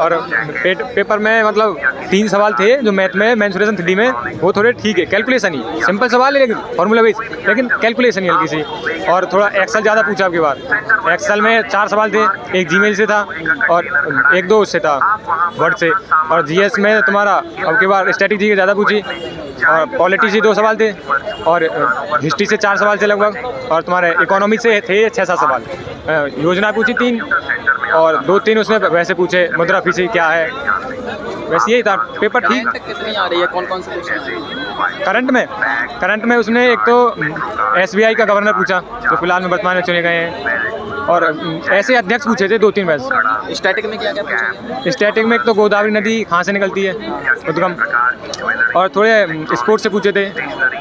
और पेपर में मतलब 3 सवाल थे जो मैथ में मेंसुरेशन 3D में, वो थोड़े ठीक है, कैलकुलेशन ही सिंपल सवाल है लेकिन फॉर्मूला बेस, लेकिन कैलकुलेशन ही हल्की सी। और थोड़ा एक्सेल ज़्यादा पूछा आपके बाद। एक्सेल में 4 सवाल थे, एक जीमेल से था और 1-2 उससे था वर्ड से। और जीएस में तुम्हारा आपके बाद स्टैटिक जी ज़्यादा पूछी और पॉलिटी से 2 सवाल थे और हिस्ट्री से 4 सवाल थे लगभग। और तुम्हारे इकोनॉमी से थे 6-7 सवाल। योजना पूछी 3 और 2-3 उसने वैसे पूछे, मुद्रास्फीति क्या है, वैसे यही था पेपर। ठीक कितनी आ रही है, कौन कौन से क्वेश्चन? करंट में उसने एक तो एसबीआई का गवर्नर पूछा जो फिलहाल में वर्तमान में चुने गए हैं, और ऐसे अध्यक्ष पूछे थे 2-3 वैसे। स्टैटिक में क्या क्या पूछा? स्टैटिक में एक तो गोदावरी नदी कहाँ से निकलती है उद्गम, और थोड़े स्पोर्ट्स से पूछे थे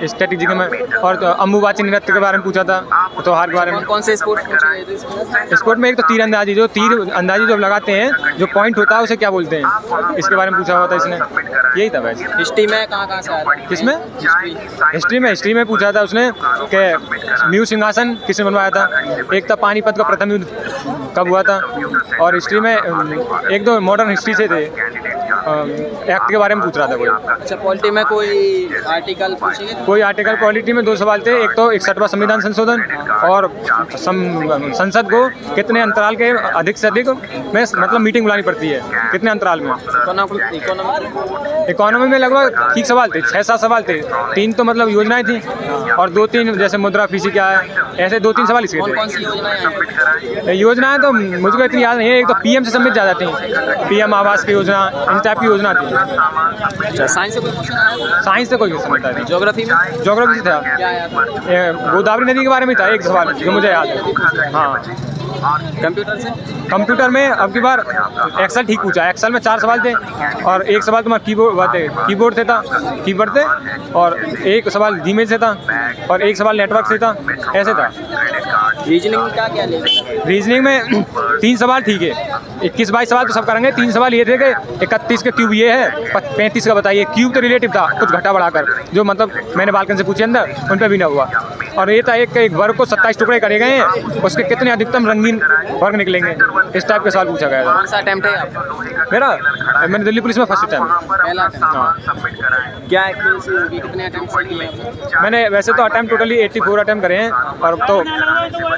स्टैटिक जी में। और तो अम्बुबाची नृत्य के बारे में पूछा था, त्योहार के बारे में। कौन से स्पोर्ट्स पूछे? स्पोर्ट में एक तो तीर अंदाजी, जो तीर अंदाजी जो लगाते हैं, जो पॉइंट होता है उसे क्या बोलते हैं, इसके बारे में पूछा हुआ था इसने। यही था वैसे। हिस्ट्री में कहाँ से आ रहा है? किसमें? हिस्ट्री में पूछा था उसने कि न्यू सिंहासन किसने बनवाया था, एक था पानीपत का प्रथम युद्ध कब हुआ था, और हिस्ट्री में 1-2 मॉडर्न हिस्ट्री से थे, एक्ट के बारे में पूछ रहा था कोई। अच्छा, पॉलिटी में कोई आर्टिकल पूछेंगे? कोई आर्टिकल पॉलिटी में 2 सवाल थे, एक तो 61वां संविधान संशोधन और संसद को कितने अंतराल के अधिक से अधिक में मतलब मीटिंग बुलानी पड़ती है, कितने अंतराल में। इकोनॉमी में लगभग ठीक सवाल थे, 6-7 सवाल थे, 3 तो मतलब योजनाएं थी और 2-3 जैसे मुद्रास्फीति क्या है, ऐसे 2-3 सवाल इसके थे। कौन सी योजनाएं तो मुझको इतनी याद नहीं है, एक तो पीएम से संबंधित ज़्यादा थी, पीएम आवास की योजना, इन टाइप की योजना थी। अच्छा, साइंस से कोई क्वेश्चन आया? साइंस से कोई क्वेश्चन नहीं था। ज्योग्राफी में? ज्योग्राफी से था, क्या आया था? गोदावरी नदी के बारे में था एक सवाल जो मुझे याद है। हाँ। कंप्यूटर से? कंप्यूटर में अब की बार एक्सेल ठीक पूछा। एक्सेल में 4 सवाल थे और एक सवाल तुम्हारा कीबोर्ड से था, कीबोर्ड थे, और एक सवाल जीमेल से था और एक सवाल नेटवर्क से था, ऐसे था। रीजनिंग में क्या लेंगे? रीजनिंग में 3 सवाल ठीक है, 21-22 सवाल तो सब करेंगे। 3 सवाल ये थे कि 31 का क्यूब ये है, 35 का बताइए। क्यूब तो रिलेटिव था, कुछ घटा बढ़ाकर, जो मतलब मैंने बालकन से पूछे अंदर, उन पर भी ना हुआ। और ये था एक वर्ग को 27 टुकड़े करे गए हैं, उसके कितने अधिकतम रंगीन वर्ग निकलेंगे, इस टाइप के सवाल पूछा गया था। कौन सा अटेम्प्ट है आपका? मेरा मैंने दिल्ली पुलिस में फर्स्ट टाइम। पहला अटेम्प्ट? हाँ। क्या एक्यूरेसी होगी, कितने अटेम्प्ट किए आपने? मैंने वैसे तो अटेम्प्ट टोटली 84 अटेम्प्ट करे हैं, और अब तो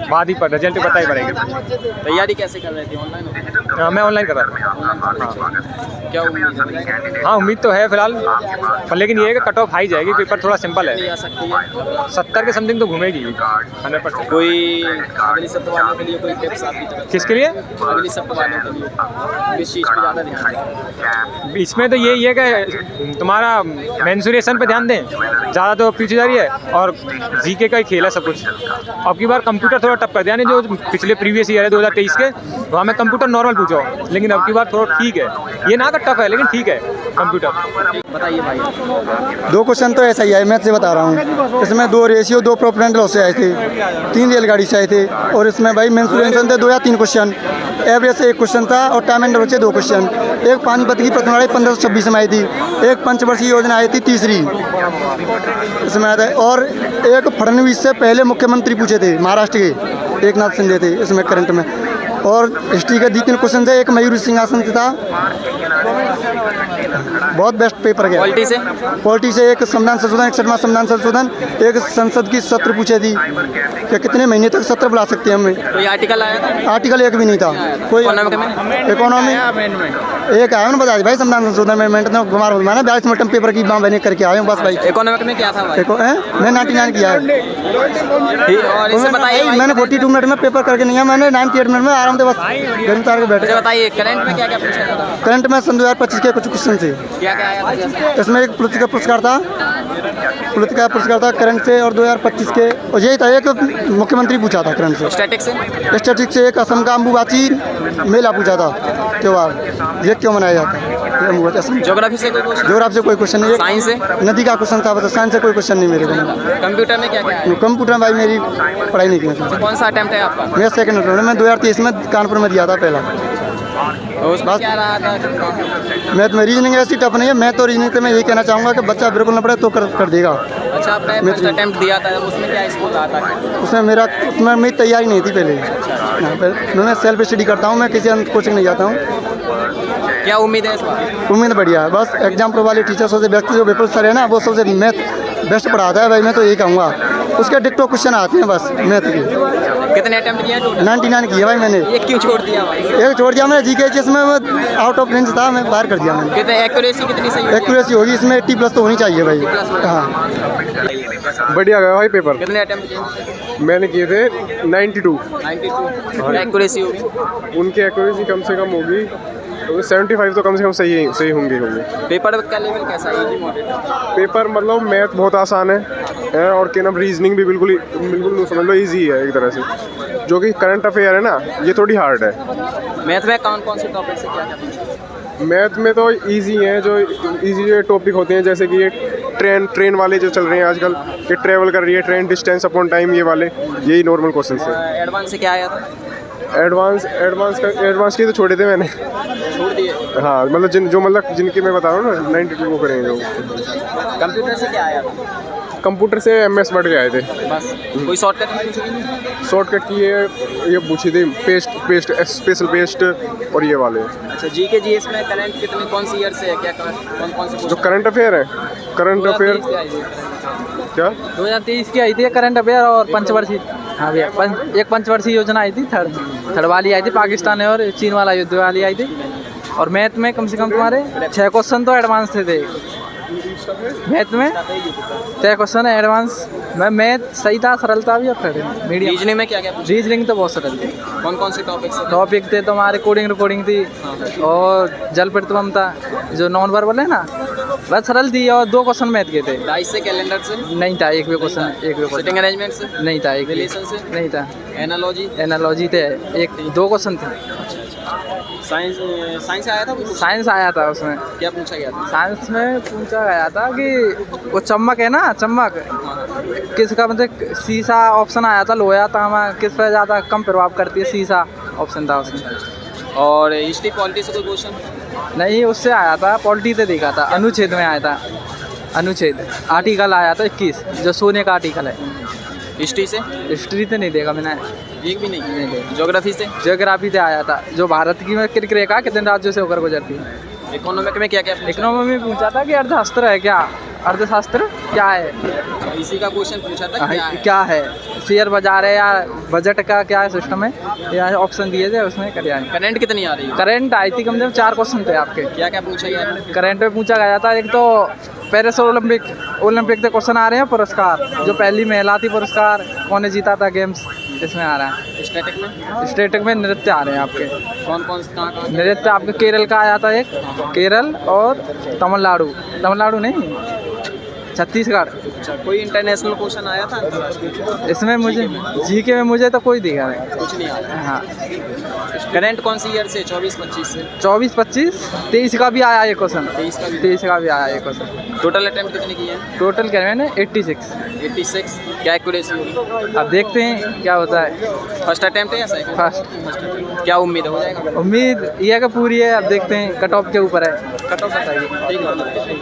बाद ही पर रिजल्ट पता ही पड़ेगा। तैयारी कैसे कर रहे थे, ऑनलाइन? हाँ, मैं ऑनलाइन कर रहा था। क्या उम्मीद है? हाँ, उम्मीद तो है फिलहाल, पर लेकिन ये है कि कट ऑफ हाई जाएगी, पेपर थोड़ा सिंपल है। आ सकती है 70 के समथिंग तो घूमेगी 100%। कोई अगली सप्ताह वालों के लिए कोई टिप्स आपकी तरफ? किसके लिए? अगली सप्ताह वालों के लिए किस चीज़ पे ज़्यादा ध्यान दें? इसमें तो यही है कि तुम्हारा मेंसुरेशन पे ध्यान दें, ज़्यादा तो पीछे जा रही है, और जीके का ही खेल है सब कुछ। अब की बार कंप्यूटर थोड़ा टफ कर दिया, यानी जो पिछले प्रीवियस ईयर है 2023 के, वहाँ में कंप्यूटर नॉर्मल पूछो, लेकिन अब की बार थोड़ा ठीक है, ये ना टफ है लेकिन ठीक है कंप्यूटर। बताइए भाई। 2 क्वेश्चन तो ऐसा ही है, मैथ से बता रहा हूँ। इसमें 2 रेशियो 2 प्रोपोर्शनल लॉ से आए थे, 3 रेलगाड़ी से आए थे, और इसमें भाई मेंसुरेशन थे 2 या 3 क्वेश्चन, एवरेज से 1 क्वेश्चन था, और टाइम एंड से 2 क्वेश्चन। एक पानीपत की प्रथम लड़ाई 1526 में आई थी, एक पंचवर्षीय योजना आई थी तीसरी इसमें आया था, और एक फडणवीस से पहले मुख्यमंत्री पूछे थे महाराष्ट्र के, एकनाथ शिंदे थे इसमें करंट में। और हिस्ट्री के 2-3 क्वेश्चन थे, एक मयूर सिंहासन से था। बहुत बेस्ट पेपर गया। पॉलिटी से एक संविधान संशोधन, 61वां संविधान संशोधन, एक संसद की सत्र पूछे थी कि कितने महीने तक सत्र बुला सकते हैं हमें। कोई आर्टिकल आया था? आर्टिकल एक भी नहीं था। कोई इकोनॉमी एक आया ना, बता भाई संविधान संशोधन में मिनट में बीमार हो, मैंने 42 मिनट पेपर की मैंने करके आया हूँ बस भाई। इकोनॉमिक में क्या था भाई? मैं 99 किया है, और इसे बताइए। मैंने 42 मिनट में पेपर करके नहीं है, मैंने 98 मिनट में आराम से बस गर्म तार के बैठे। बताइए करंट में क्या क्या पूछा था? करंट में सन 2025 के कुछ क्वेश्चन थे। क्या क्या आया था? इसमें एक पुलिस का पुरस्कार था करंट से, और 2025 के, और यही था एक मुख्यमंत्री पूछा था करंट से। स्टैटिक से एक असम का अम्बुबाची मेला पूछा था त्योहार, ये क्यों मनाया जाता है। ज्योग्राफी से कोई क्वेश्चन नहीं। साइंस से नदी का क्वेश्चन था, बस साइंस से कोई क्वेश्चन नहीं मेरे को। कंप्यूटर में क्या क्या है? कंप्यूटर में भाई मेरी पढ़ाई नहीं की। कौन सा अटेम्प्ट है आपका? मेरा सेकंड अटेम्प्ट, मैं 2023 में कानपुर में दिया था पहला। उसमें क्या रहा था? मैथ में रीजनिंग ऐसी टफ नहीं है, मैथ और रीजनिंग तो मैं यही कहना चाहूँगा कि बच्चा बिल्कुल न पढ़े तो कर देगा। अच्छा, आपने फर्स्ट अटेम्प्ट दिया था, उसमें क्या स्कोर आता है? उसमें मेरी तैयारी नहीं थी पहले। मैं सेल्फ स्टडी करता हूँ, मैं किसी कोचिंग नहीं जाता हूँ। क्या उम्मीद है इस बार? उम्मीद बढ़िया है। बस एग्जाम प्रो वाले टीचर्स से व्यक्ति जो पेपर सर है ना, वो सबसे मैथ बेस्ट पढ़ाता है भाई, मैं तो यही कहूँगा। उसके डिक्टो क्वेश्चन आते हैं बस मैथ के। कितने अटेम्प्ट किए हैं टोटल? 99 किया भाई मैंने। ये क्यों छोड़ दिया भाई? एक छोड़ दिया मैंने, जीके जिसमें आउट ऑफ रेंज था, मैं बाहर कर दिया मैंने। कितने एक्यूरेसी कितनी सही होगी? एक्यूरेसी होगी इसमें 80+ तो होनी चाहिए भाई। हाँ बढ़िया गया भाई पेपर। कितने अटेम्प्ट किए? मैंने किए थे 92। 92 एक्यूरेसी होगी। उनकी एक्यूरेसी कम से कम होगी तो 75 तो कम से कम सही होंगे। पेपर का लेवल कैसा है? Easy moderate? पेपर मतलब मैथ बहुत आसान है और क्या नाम रीजनिंग भी बिल्कुल समझ लो इजी है एक तरह से। जो कि करंट अफेयर है ना, ये थोड़ी हार्ड है। मैथ में कौन कौन से टॉपिक से क्या क्या? मैथ में तो इजी हैं, जो इजी जो टॉपिक होते हैं, जैसे कि ये ट्रेन वाले जो चल रहे हैं आजकल, कि ट्रेवल कर रही है ट्रेन, डिस्टेंस अपॉन टाइम, ये वाले यही नॉर्मल क्वेश्चन है। एडवांस से क्या आया था? एडवांस के तो छोड़े थे मैंने, छोड़ दिए। हाँ मतलब जिनके मैं बता रहा हूँ ना 92 वो करेंगे जो। कंप्यूटर से क्या आया था? कंप्यूटर से MS वर्ड के आए थे। बस कोई शॉर्टकट नहीं पूछी? शॉर्टकट की ये पूछी थी, पेस्ट स्पेशल पेस्ट और ये वाले। अच्छा, जीके जीएस में करंट कितने कौन सी ईयर से है? क्या कौन कौन से जो करंट अफेयर है, करंट अफेयर क्या 2023 की आई थी करंट अफेयर और पंचवर्षीय। हाँ भैया, एक पंचवर्षीय योजना आई थी, थर्ड वाली आई थी, पाकिस्तान और चीन वाला युद्ध वाली आई थी। और मैथ में कम से कम तुम्हारे 6 क्वेश्चन तो एडवांस थे। मैथ में 6 क्वेश्चन एडवांस। मैथ सही था, सरलता भी और मीडियम। रीजनिंग में क्या क्या? रीजनिंग तो बहुत सरल थी। कौन कौन से टॉपिक थे तुम्हारे? कोडिंग रिकॉर्डिंग थी और जल प्रतिबंध था, जो नॉन वर्बल है ना, बस सरल थी। और 2 क्वेश्चन मैथ के थे। डाइस से, कैलेंडर से नहीं था एक भी क्वेश्चन। सिटिंग अरेंजमेंट से नहीं था। एक रिलेशन से नहीं था। एनालॉजी थे 2 क्वेश्चन थे। साइंस आया था कुछ? साइंस आया था, उसमें क्या पूछा गया था? साइंस में पूछा गया था कि वो चम्मक है ना, चम्मक किसका मतलब शीशा ऑप्शन आया था, लोहा तांबा किस पर ज़्यादा कम प्रभाव करती है, शीशा ऑप्शन था उसमें। और हिस्ट्री पॉलिटी से कोई क्वेश्चन? नहीं, उससे आया था, पॉलिटी से देखा था, अनुच्छेद में आया था। अनुच्छेद आर्टिकल आया था 21, जो सोने का आर्टिकल है। हिस्ट्री से? हिस्ट्री तो नहीं देखा मैंने, एक भी नहीं देखा। ज्योग्राफी से? ज्योग्राफी से आया था, जो भारत की में कितने रेखा कितने राज्यों से होकर गुजरती है। इकोनॉमिक में क्या क्या? इकोनॉमी में पूछा था कि अर्थशास्त्र है क्या, अर्थशास्त्र क्या है, इसी का क्वेश्चन पूछा था क्या है, शेयर बाजार है या बजट का क्या सिस्टम है, या ऑप्शन दिए थे उसमें क्या है। करंट कितनी आ रही है? करंट आई थी कम से कम 4 क्वेश्चन थे आपके। क्या क्या पूछा गया? करंट में पूछा गया था, एक तो पेरिस ओलंपिक से क्वेश्चन आ रहे हैं, पुरस्कार जो पहली महिला थी, पुरस्कार कौन ने जीता था गेम्स, इसमें आ रहा है। स्टैटिक में नृत्य आ रहे हैं आपके। कौन कौन कहाँ? नृत्य आपके केरल का आया था, एक केरल और तमिलनाडु नहीं, छत्तीसगढ़। अच्छा, कोई इंटरनेशनल क्वेश्चन आया था इसमें? मुझे जीके में मुझे तो कोई दिखा नहीं, कुछ नहीं आया। हाँ। करंट कौन सी ईयर से? 24-25 से? 24-25, 23 का भी आया एक क्वेश्चन। 23 का भी आया एक क्वेश्चन। टोटल अटेम्प्ट कितने किए हैं? टोटल क्या मैंने 86। क्या एक्यूरेसी होगी? अब देखते हैं क्या होता है। फर्स्ट अटेम्प्ट है या सेकंड? फर्स्ट। क्या उम्मीद हो जाएगा? उम्मीद ये है कि पूरी है, अब देखते हैं, कट ऑफ के ऊपर है। कट ऑफ बताइए। ठीक है।